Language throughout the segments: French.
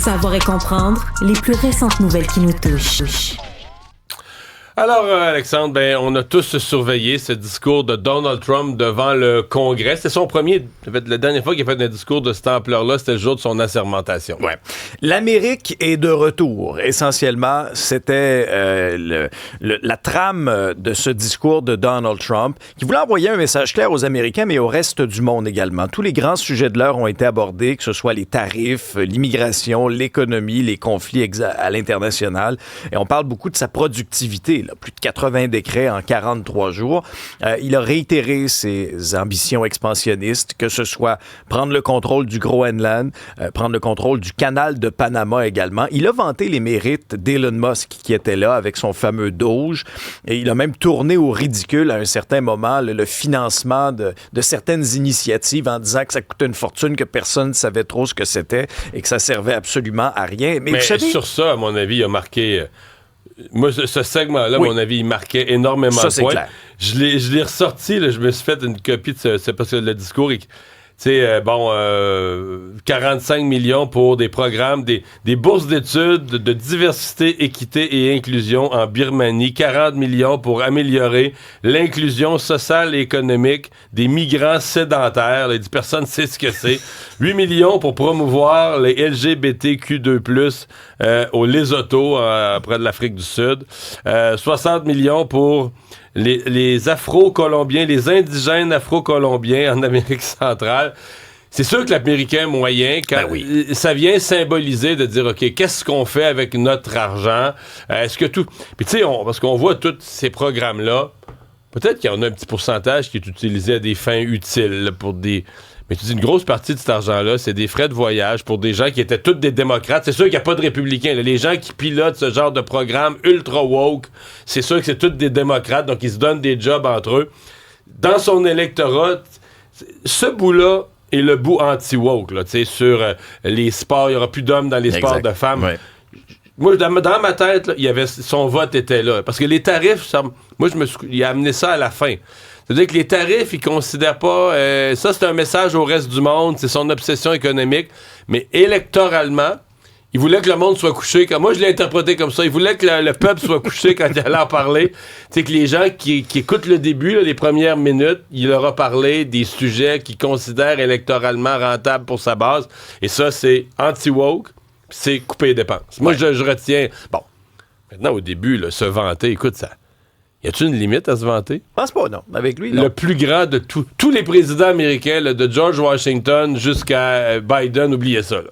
Savoir et comprendre les plus récentes nouvelles qui nous touchent. Alors, Alexandre, on a tous surveillé ce discours de Donald Trump devant le Congrès. C'est son premier, la dernière fois qu'il a fait un discours de cette ampleur-là, c'était le jour de son assermentation. Ouais. L'Amérique est de retour. Essentiellement, c'était la trame de ce discours de Donald Trump qui voulait envoyer un message clair aux Américains, mais au reste du monde également. Tous les grands sujets de l'heure ont été abordés, que ce soit les tarifs, l'immigration, l'économie, les conflits à l'international. Et on parle beaucoup de sa productivité, là. Plus de 80 décrets en 43 jours. Il a réitéré ses ambitions expansionnistes, que ce soit prendre le contrôle du Groenland, prendre le contrôle du canal de Panama également. Il a vanté les mérites d'Elon Musk qui était là avec son fameux Doge. Et il a même tourné au ridicule à un certain moment le financement de certaines initiatives en disant que ça coûtait une fortune, que personne ne savait trop ce que c'était et que ça servait absolument à rien. Mais vous savez, sur ça, à mon avis, il a marqué... Moi, ce segment-là, à mon avis, il marquait énormément de points. Clair. Je l'ai ressorti, là, je me suis fait une copie de ce parce que le discours, tu sais, 45 millions pour des programmes, des bourses d'études de diversité, équité et inclusion en Birmanie, 40 millions pour améliorer l'inclusion sociale et économique des migrants sédentaires. Là, il dit personne ne sait ce que c'est. 8 millions pour promouvoir les LGBTQ2+, au Lesotho, près de l'Afrique du Sud. 60 millions pour les Afro-Colombiens, les indigènes Afro-Colombiens en Amérique centrale. C'est sûr que l'Américain moyen, ça vient symboliser de dire, OK, qu'est-ce qu'on fait avec notre argent? Est-ce que tout... Puis tu sais, parce qu'on voit tous ces programmes-là, peut-être qu'il y en a un petit pourcentage qui est utilisé à des fins utiles, là, pour des... Mais tu dis, une grosse partie de cet argent-là, c'est des frais de voyage pour des gens qui étaient tous des démocrates. C'est sûr qu'il n'y a pas de républicains. Là. Les gens qui pilotent ce genre de programme ultra woke, c'est sûr que c'est tous des démocrates, donc ils se donnent des jobs entre eux. Dans son électorat, ce bout-là est le bout anti-woke, là, sur les sports. Il n'y aura plus d'hommes dans les sports de femmes. Ouais. Moi, dans ma tête, là, son vote était là. Parce que les tarifs, il a amené ça à la fin. C'est-à-dire que les tarifs, ils considèrent pas... ça, c'est un message au reste du monde. C'est son obsession économique. Mais électoralement, il voulait que le monde soit couché. Moi, je l'ai interprété comme ça. Il voulait que le peuple soit couché quand il allait en parler. Tu sais, que les gens qui écoutent le début, là, les premières minutes, il leur a parlé des sujets qu'il considère électoralement rentables pour sa base. Et ça, c'est anti-woke. C'est couper les dépenses. Moi, je retiens... Bon, maintenant, au début, là, se vanter, écoute, ça... Y a-t-il une limite à se vanter? Je pense pas, non. Avec lui, non. Le plus grand de tous les présidents américains, là, de George Washington jusqu'à Biden, oubliez ça, là.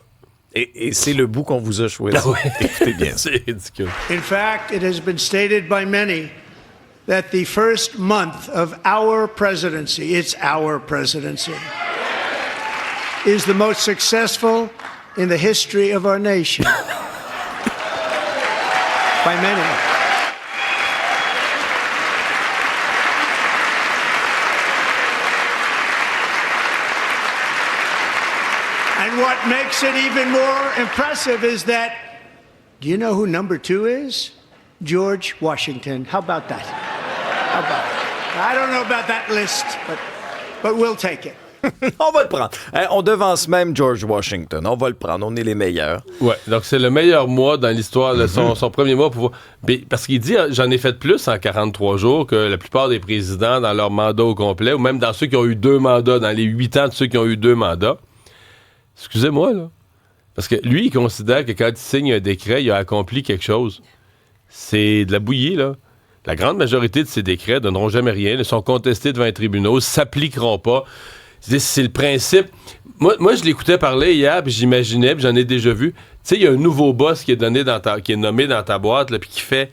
Et c'est le bout qu'on vous a choisi. Ah ouais. Écoutez bien. C'est ridicule. In fact, it has been stated by many that the first month of our presidency, it's our presidency, is the most successful in the history of our nation. By many. And what makes it even more impressive is that, do you know who number 2 is? George Washington. How about that? How about it? I don't know about that list, but we'll take it. On va le prendre. On devance même George Washington. On va le prendre. On est les meilleurs. Ouais, donc c'est le meilleur mois dans l'histoire de son premier mois. Parce qu'il dit, j'en ai fait plus en 43 jours que la plupart des présidents dans leur mandat au complet, ou même dans ceux qui ont eu 2 mandats, dans les 8 ans de ceux qui ont eu 2 mandats. Excusez-moi, là. Parce que lui, il considère que quand il signe un décret, il a accompli quelque chose. C'est de la bouillie, là. La grande majorité de ces décrets ne donneront jamais rien, ils sont contestés devant les tribunaux, ne s'appliqueront pas. C'est le principe. Moi, je l'écoutais parler hier, puis j'imaginais, puis j'en ai déjà vu. Tu sais, il y a un nouveau boss qui est nommé dans ta boîte, là, puis qui fait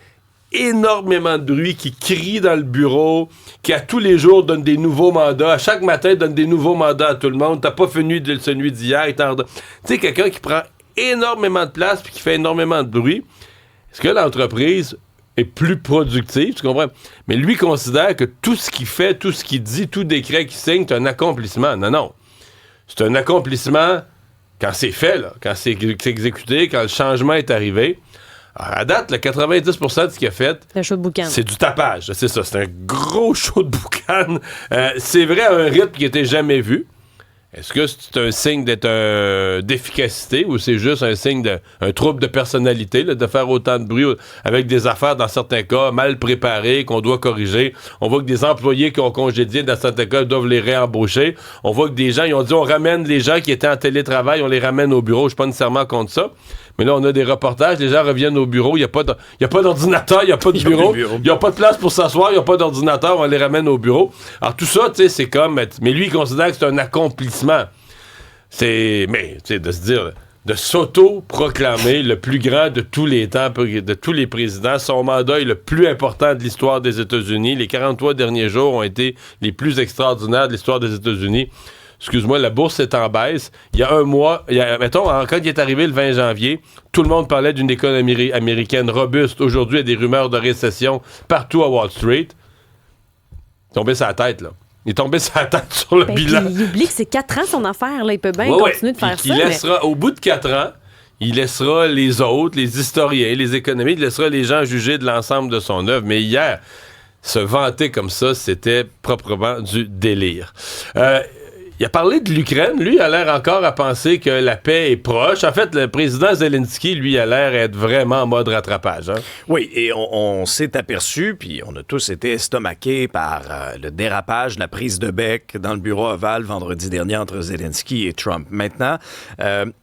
énormément de bruit, qui crie dans le bureau, qui à tous les jours donne des nouveaux mandats. À chaque matin, donne des nouveaux mandats à tout le monde. T'as pas fini de celui d'hier. Tu sais, quelqu'un qui prend énormément de place puis qui fait énormément de bruit. Est-ce que l'entreprise est plus productive, tu comprends? Mais lui considère que tout ce qu'il fait, tout ce qu'il dit, tout décret qu'il signe, c'est un accomplissement. Non. C'est un accomplissement quand c'est fait, là, quand c'est exécuté, quand le changement est arrivé. Alors, à date, le 90% de ce qu'il a fait, c'est du tapage. C'est ça, c'est un gros show de boucan. C'est vrai à un rythme qui n'était jamais vu. Est-ce que c'est un signe d'efficacité ou c'est juste un signe d'un trouble de personnalité, là, de faire autant de bruit avec des affaires, dans certains cas, mal préparées, qu'on doit corriger? On voit que des employés qui ont congédié, dans certains cas, doivent les réembaucher. On voit que des gens, ils ont dit, on ramène les gens qui étaient en télétravail, on les ramène au bureau. Je suis pas nécessairement contre ça. Mais là, on a des reportages, les gens reviennent au bureau, il n'y a pas d'ordinateur, il n'y a pas de bureau, il n'y a pas de place pour s'asseoir, il n'y a pas d'ordinateur, on les ramène au bureau. Alors tout ça, tu sais, c'est comme... Mais lui, il considère que c'est un accomplissement. Mais, tu sais, de se dire... de s'auto-proclamer le plus grand de tous les temps, de tous les présidents. Son mandat est le plus important de l'histoire des États-Unis. Les 43 derniers jours ont été les plus extraordinaires de l'histoire des États-Unis. Excuse-moi, la bourse est en baisse. Il y a un mois, mettons, quand il est arrivé le 20 janvier, tout le monde parlait d'une économie américaine robuste. Aujourd'hui, il y a des rumeurs de récession partout à Wall Street. Il est tombé sur la tête, là. Il est tombé sur la tête sur le bilan. Il oublie que c'est 4 ans son affaire, là. Il peut bien continuer de faire ça. Au bout de 4 ans, il laissera les autres, les historiens, les économistes, il laissera les gens juger de l'ensemble de son œuvre. Mais hier, se vanter comme ça, c'était proprement du délire. Il a parlé de l'Ukraine. Lui, il a l'air encore à penser que la paix est proche. En fait, le président Zelensky, lui, a l'air être vraiment en mode rattrapage. Hein? Oui, et on s'est aperçu, puis on a tous été estomaqués par le dérapage, la prise de bec dans le bureau ovale vendredi dernier entre Zelensky et Trump. Maintenant,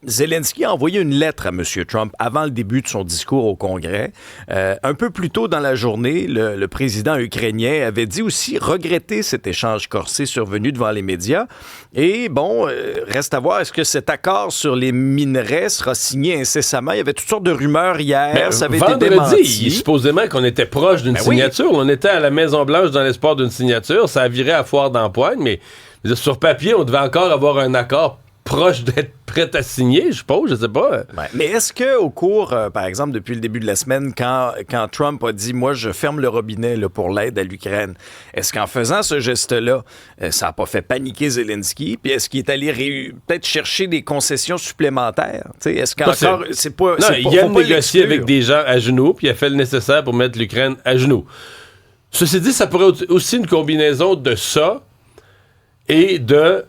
Zelensky a envoyé une lettre à M. Trump avant le début de son discours au Congrès. Un peu plus tôt dans la journée, le président ukrainien avait dit aussi regretter cet échange corsé survenu devant les médias. Et bon, reste à voir, est-ce que cet accord sur les minerais sera signé incessamment? Il y avait toutes sortes de rumeurs hier, ça avait été démenti. Supposément qu'on était proche d'une signature. Oui. On était à la Maison-Blanche dans l'espoir d'une signature. Ça a viré à foire d'empoigne, mais sur papier, on devait encore avoir un accord proche d'être prêt à signer, je suppose, je sais pas. Ouais. Mais est-ce qu'au cours, par exemple, depuis le début de la semaine, quand Trump a dit « Moi, je ferme le robinet là, pour l'aide à l'Ukraine », est-ce qu'en faisant ce geste-là, ça n'a pas fait paniquer Zelensky? Puis est-ce qu'il est allé peut-être chercher des concessions supplémentaires? T'sais, est-ce qu'encore... il a négocié avec des gens à genoux, puis il a fait le nécessaire pour mettre l'Ukraine à genoux. Ceci dit, ça pourrait être aussi une combinaison de ça et de...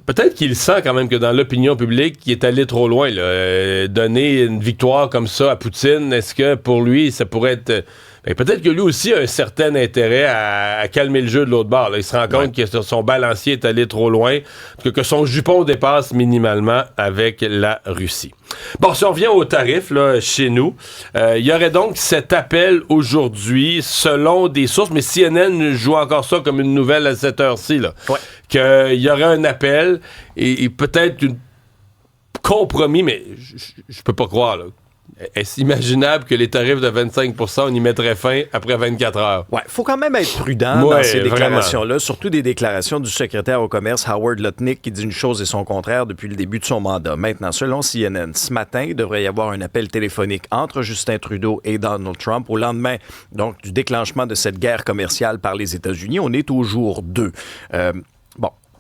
Peut-être qu'il sent quand même que dans l'opinion publique, il est allé trop loin. Là. Donner une victoire comme ça à Poutine, est-ce que pour lui, ça pourrait être... peut-être que lui aussi a un certain intérêt à calmer le jeu de l'autre bord. Là. Il se rend compte que son balancier est allé trop loin, que son jupon dépasse minimalement avec la Russie. Bon, si on revient aux tarifs là, chez nous, il y aurait donc cet appel aujourd'hui, selon des sources, mais CNN joue encore ça comme une nouvelle à cette heure-ci, là, qu'il y aurait un appel et peut-être un compromis, mais je peux pas croire, là. Est-ce imaginable que les tarifs de 25%, on y mettrait fin après 24 heures? Oui, il faut quand même être prudent dans ces déclarations-là, surtout des déclarations du secrétaire au commerce Howard Lutnick qui dit une chose et son contraire depuis le début de son mandat. Maintenant, selon CNN, ce matin, il devrait y avoir un appel téléphonique entre Justin Trudeau et Donald Trump au lendemain donc, du déclenchement de cette guerre commerciale par les États-Unis. On est au jour 2.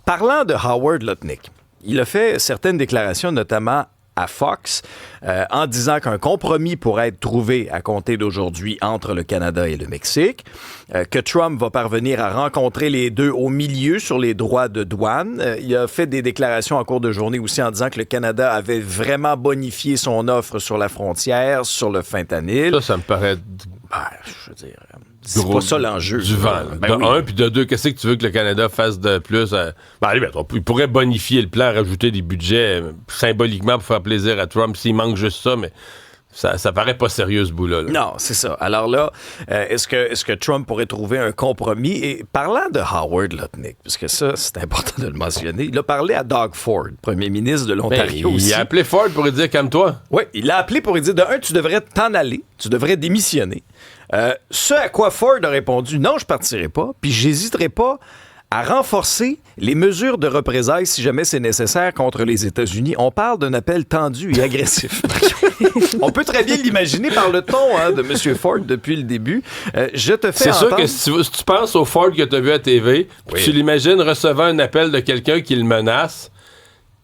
Parlant de Howard Lutnick, il a fait certaines déclarations, notamment à Fox, en disant qu'un compromis pourrait être trouvé à compter d'aujourd'hui entre le Canada et le Mexique, que Trump va parvenir à rencontrer les deux au milieu sur les droits de douane. Il a fait des déclarations en cours de journée aussi en disant que le Canada avait vraiment bonifié son offre sur la frontière, sur le fentanyl. Ça me paraît... je veux dire... C'est pas ça l'enjeu. Du vent. Un, puis de deux, qu'est-ce que tu veux que le Canada fasse de plus? Il pourrait bonifier le plan, rajouter des budgets symboliquement pour faire plaisir à Trump s'il manque juste ça, mais ça paraît pas sérieux ce bout-là. Là. Non, c'est ça. Alors là, est-ce que Trump pourrait trouver un compromis? Et parlant de Howard Lutnick, parce que ça, c'est important de le mentionner, il a parlé à Doug Ford, premier ministre de l'Ontario aussi. Il a appelé Ford pour lui dire « Calme-toi ». Oui, il l'a appelé pour lui dire, tu devrais t'en aller, tu devrais démissionner. Ce à quoi Ford a répondu, non, je partirai pas, puis j'hésiterai pas à renforcer les mesures de représailles si jamais c'est nécessaire contre les États-Unis. On parle d'un appel tendu et agressif. On peut très bien l'imaginer par le ton de M. Ford depuis le début. Je te fais entendre... C'est sûr que si tu penses au Ford que tu as vu à TV, tu l'imagines recevant un appel de quelqu'un qui le menace,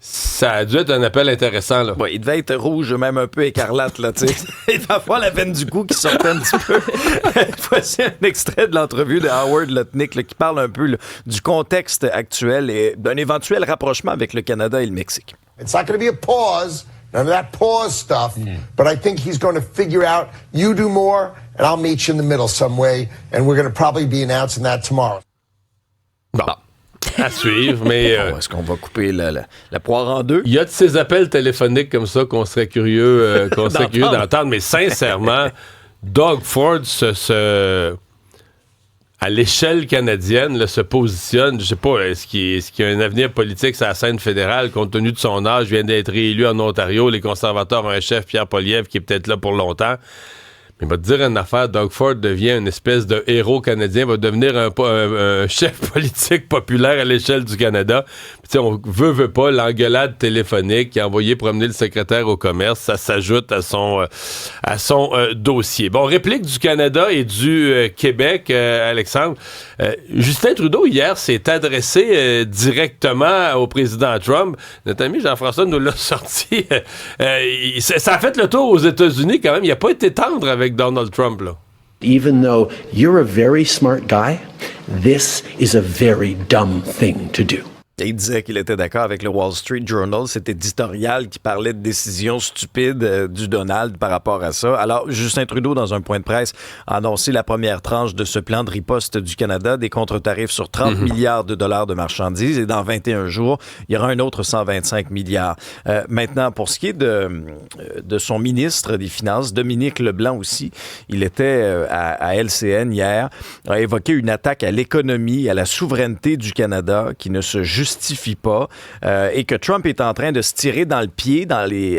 Ça a dû être un appel intéressant, là. Ouais, il devait être rouge, même un peu écarlate, là, tu sais. Il devait avoir la veine du cou qui sortait un petit peu. Voici un extrait de l'entrevue de Howard Lutnick là, qui parle un peu là, du contexte actuel et d'un éventuel rapprochement avec le Canada et le Mexique. It's not going to be a pause, none of that pause stuff, but I think he's going to figure out, you do more, and I'll meet you in the middle some way, and we're going to probably be announcing that tomorrow. Bon. À suivre, mais... Est-ce qu'on va couper la poire en deux? Il y a de ces appels téléphoniques comme ça qu'on serait curieux, d'entendre, mais sincèrement, Doug Ford à l'échelle canadienne, là, se positionne, je sais pas, est-ce qu'il y a un avenir politique sur la scène fédérale, compte tenu de son âge, vient d'être réélu en Ontario, les conservateurs ont un chef, Pierre Poilievre, qui est peut-être là pour longtemps. Mais il va te dire une affaire, Doug Ford devient une espèce de héros canadien, va devenir un chef politique populaire à l'échelle du Canada. Puis on veut pas, l'engueulade téléphonique qui a envoyé promener le secrétaire au commerce, ça s'ajoute à son dossier. Bon, réplique du Canada et du Québec, Alexandre. Justin Trudeau, hier, s'est adressé directement au président Trump. Notre ami Jean-François nous l'a sorti. Ça a fait le tour aux États-Unis quand même. Il n'a pas été tendre avec Donald Trump, là. Even though you're a very smart guy, this is a very dumb thing to do. Il disait qu'il était d'accord avec le Wall Street Journal, cet éditorial qui parlait de décisions stupides du Donald par rapport à ça. Alors, Justin Trudeau, dans un point de presse, a annoncé la première tranche de ce plan de riposte du Canada, des contre-tarifs sur 30 milliards de dollars de marchandises, et dans 21 jours, il y aura un autre 125 milliards. Maintenant, pour ce qui est de son ministre des Finances, Dominique Leblanc aussi, il était à LCN hier, a évoqué une attaque à l'économie, à la souveraineté du Canada qui ne se justifie pas et que Trump est en train de se tirer dans le pied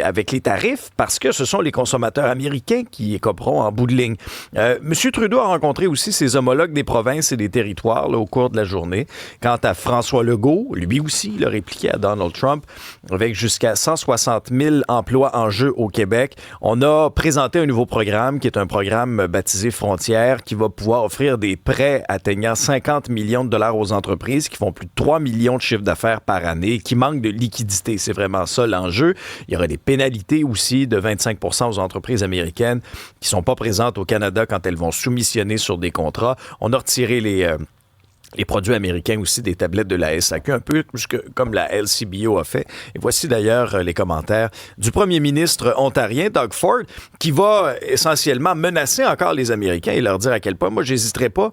avec les tarifs parce que ce sont les consommateurs américains qui écoperont en bout de ligne. M. Trudeau a rencontré aussi ses homologues des provinces et des territoires là, au cours de la journée. Quant à François Legault, lui aussi, il a répliqué à Donald Trump avec jusqu'à 160 000 emplois en jeu au Québec. On a présenté un nouveau programme qui est un programme baptisé Frontières qui va pouvoir offrir des prêts atteignant 50 millions de dollars aux entreprises qui font plus de 3 millions de chiffres d'affaires par année, qui manquent de liquidité. C'est vraiment ça l'enjeu. Il y aura des pénalités aussi de 25 % aux entreprises américaines qui ne sont pas présentes au Canada quand elles vont soumissionner sur des contrats. On a retiré les produits américains aussi des tablettes de la SAQ, un peu comme la LCBO a fait. Et voici d'ailleurs les commentaires du premier ministre ontarien, Doug Ford, qui va essentiellement menacer encore les Américains et leur dire à quel point, moi, j'hésiterai pas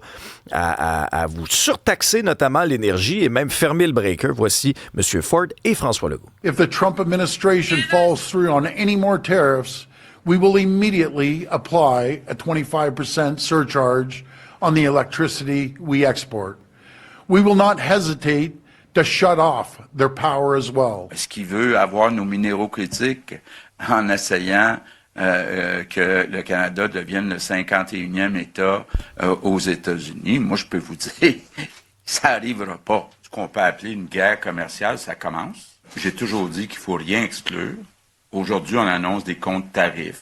à vous surtaxer, notamment l'énergie, et même fermer le breaker. Voici M. Ford et François Legault. If the Trump administration falls through on any more tariffs, we will immediately apply a 25% surcharge on the electricity we export. We will not hesitate to shut off their power as well. Est-ce qu'il veut avoir nos minéraux critiques en essayant que le Canada devienne le 51e État aux États-Unis? Moi, je peux vous dire, ça n'arrivera pas. Ce qu'on peut appeler une guerre commerciale, ça commence. J'ai toujours dit qu'il ne faut rien exclure. Aujourd'hui, on annonce des comptes tarifs.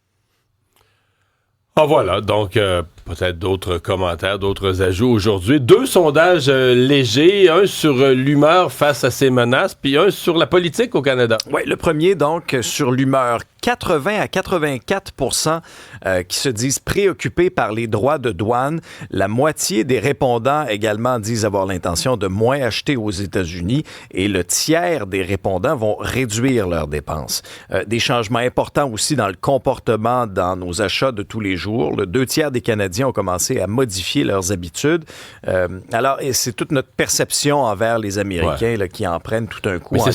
Ah voilà, donc peut-être d'autres commentaires, d'autres ajouts aujourd'hui. 2 sondages légers, un sur l'humeur face à ces menaces, puis un sur la politique au Canada. Oui, le premier donc sur l'humeur. 80 à 84 % qui se disent préoccupés par les droits de douane. La moitié des répondants également disent avoir l'intention de moins acheter aux États-Unis et le tiers des répondants vont réduire leurs dépenses. Des changements importants aussi dans le comportement dans nos achats de tous les jours. Le 2 tiers des Canadiens ont commencé à modifier leurs habitudes. Alors, c'est toute notre perception envers les Américains là, qui en prennent tout un coup. Mais c'est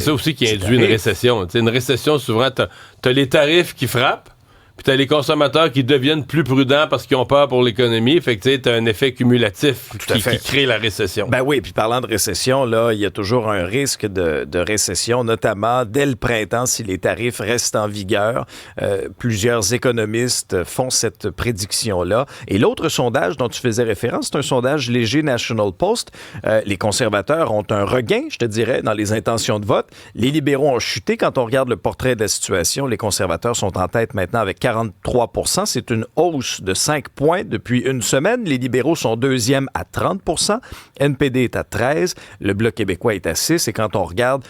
ça aussi qui induit une récession. T'sais, une récession, souvent, t'as les tarifs qui frappent, puis t'as les consommateurs qui deviennent plus prudents parce qu'ils ont peur pour l'économie. Fait que tu sais, t'as un effet cumulatif qui crée la récession. Ben oui, puis parlant de récession, là, il y a toujours un risque de récession, notamment dès le printemps si les tarifs restent en vigueur. Plusieurs économistes font cette prédiction-là. Et l'autre sondage dont tu faisais référence, c'est un sondage léger National Post. Les conservateurs ont un regain, je te dirais, dans les intentions de vote. Les libéraux ont chuté. Quand on regarde le portrait de la situation, les conservateurs sont en tête maintenant avec 43 %. C'est une hausse de 5 points depuis une semaine. Les libéraux sont deuxièmes à 30 %. NPD est à 13 %. Le Bloc québécois est à 6 %. Et quand on regarde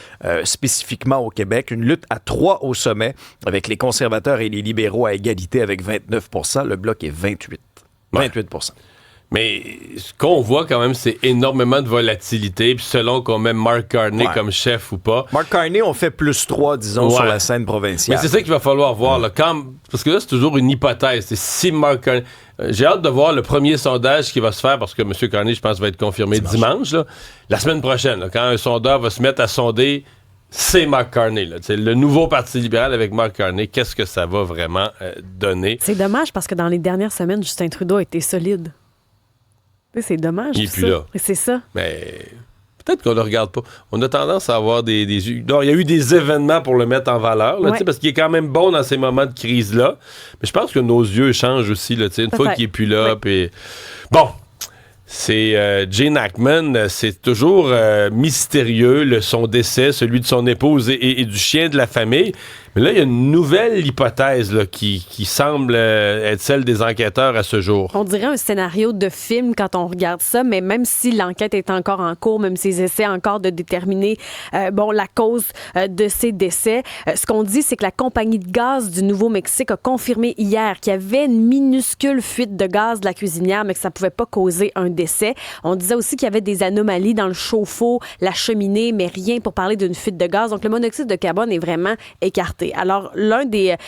spécifiquement au Québec, une lutte à 3 au sommet avec les conservateurs et les libéraux à égalité avec 29 %. Le Bloc est 28 %. Mais ce qu'on voit quand même, c'est énormément de volatilité. Puis selon qu'on met Mark Carney comme chef ou pas. Mark Carney, on fait plus 3, disons, sur la scène provinciale. Mais c'est ça qu'il va falloir voir. Là, parce que là, c'est toujours une hypothèse. C'est si Mark Carney... J'ai hâte de voir le premier sondage qui va se faire, parce que M. Carney, je pense, va être confirmé dimanche. Là, la semaine prochaine, là, quand un sondeur va se mettre à sonder, c'est Mark Carney. Là, le nouveau Parti libéral avec Mark Carney, qu'est-ce que ça va vraiment donner? C'est dommage parce que dans les dernières semaines, Justin Trudeau a été solide. C'est dommage. Il n'est plus là. C'est ça. Mais peut-être qu'on ne le regarde pas. On a tendance à avoir des... Non, il y a eu des événements pour le mettre en valeur, là, parce qu'il est quand même bon dans ces moments de crise-là. Mais je pense que nos yeux changent aussi, là, une fois qu'il n'est plus là. Puis... Bon, c'est Jane Ackman, c'est toujours mystérieux, son décès, celui de son épouse et du chien de la famille. Mais là, il y a une nouvelle hypothèse là, qui semble être celle des enquêteurs à ce jour. On dirait un scénario de film quand on regarde ça, mais même si l'enquête est encore en cours, même s'ils essaient encore de déterminer la cause de ces décès, ce qu'on dit, c'est que la compagnie de gaz du Nouveau-Mexique a confirmé hier qu'il y avait une minuscule fuite de gaz de la cuisinière, mais que ça ne pouvait pas causer un décès. On disait aussi qu'il y avait des anomalies dans le chauffe-eau, la cheminée, mais rien pour parler d'une fuite de gaz. Donc, le monoxyde de carbone est vraiment écarté. Alors, l'un des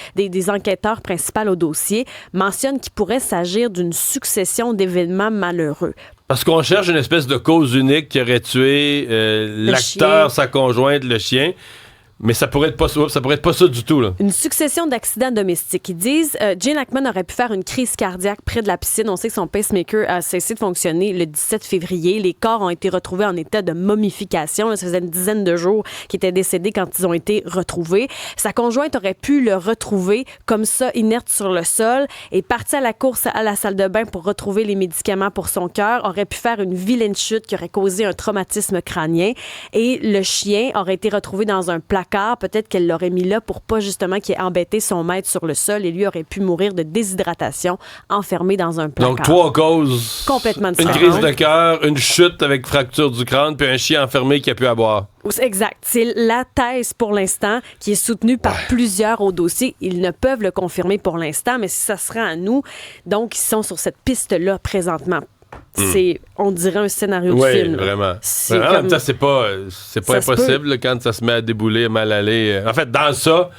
enquêteurs principaux au dossier mentionne qu'il pourrait s'agir d'une succession d'événements malheureux. Parce qu'on cherche une espèce de cause unique qui aurait tué l'acteur, sa conjointe, le chien. Mais ça pourrait être pas ça du tout, là. Une succession d'accidents domestiques. Ils disent Jane Ackman aurait pu faire une crise cardiaque près de la piscine. On sait que son pacemaker a cessé de fonctionner le 17 février. Les corps ont été retrouvés en état de momification. Ça faisait une dizaine de jours qu'il était décédé quand ils ont été retrouvés. Sa conjointe aurait pu le retrouver comme ça, inerte sur le sol, et parti à la course à la salle de bain pour retrouver les médicaments pour son cœur. Aurait pu faire une vilaine chute qui aurait causé un traumatisme crânien. Et le chien aurait été retrouvé dans un placard. Peut-être qu'elle l'aurait mis là pour pas justement qu'il ait embêté son maître sur le sol et lui aurait pu mourir de déshydratation enfermé dans un placard. Donc 3 causes. Complètement différentes. Une crise de cœur, une chute avec fracture du crâne, puis un chien enfermé qui a pu aboyer. Exact. C'est la thèse pour l'instant qui est soutenue par plusieurs au dossier. Ils ne peuvent le confirmer pour l'instant, mais si ça se rend à nous, donc ils sont sur cette piste-là présentement. C'est, on dirait, un scénario de film. Oui, vraiment. En comme... même temps, c'est pas impossible là, quand ça se met à débouler, à mal aller. En fait, dans ça,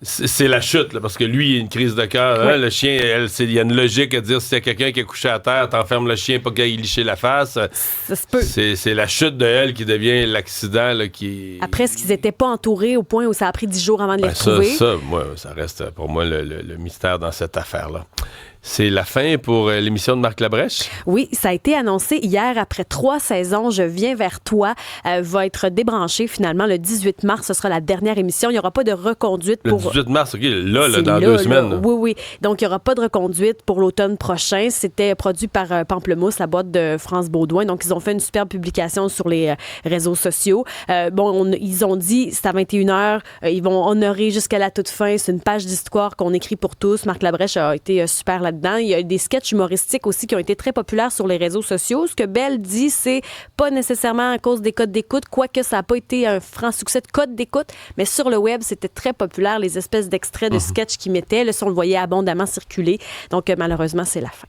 c'est la chute, là, parce que lui, il a une crise de cœur. Hein, le chien, il y a une logique à dire si c'est quelqu'un qui est couché à terre, t'enfermes le chien pour qu'il aille licher la face. Ça se peut. C'est la chute de elle qui devient l'accident là, qui... Après, est-ce qu'ils n'étaient pas entourés au point où ça a pris 10 jours avant de les retrouver? Ça reste pour moi le mystère dans cette affaire-là. C'est la fin pour l'émission de Marc Labrèche? Oui, ça a été annoncé hier après 3 saisons. Je viens vers toi va être débranché finalement le 18 mars. Ce sera la dernière émission. Il n'y aura pas de reconduite pour... Le 18 mars, OK, dans 2 semaines. Là. Oui. Donc, il n'y aura pas de reconduite pour l'automne prochain. C'était produit par Pamplemousse, la boîte de France Baudouin. Donc, ils ont fait une superbe publication sur les réseaux sociaux. Ils ont dit, c'est à 21h. Ils vont honorer jusqu'à la toute fin. C'est une page d'histoire qu'on écrit pour tous. Marc Labrèche a été super là-dedans. Il y a des sketchs humoristiques aussi qui ont été très populaires sur les réseaux sociaux. Ce que Belle dit, c'est pas nécessairement à cause des codes d'écoute, quoique ça n'a pas été un franc succès de code d'écoute, mais sur le web, c'était très populaire, les espèces d'extraits de sketchs qu'ils mettaient. Là, on le voyait abondamment circuler. Donc, malheureusement, c'est la fin.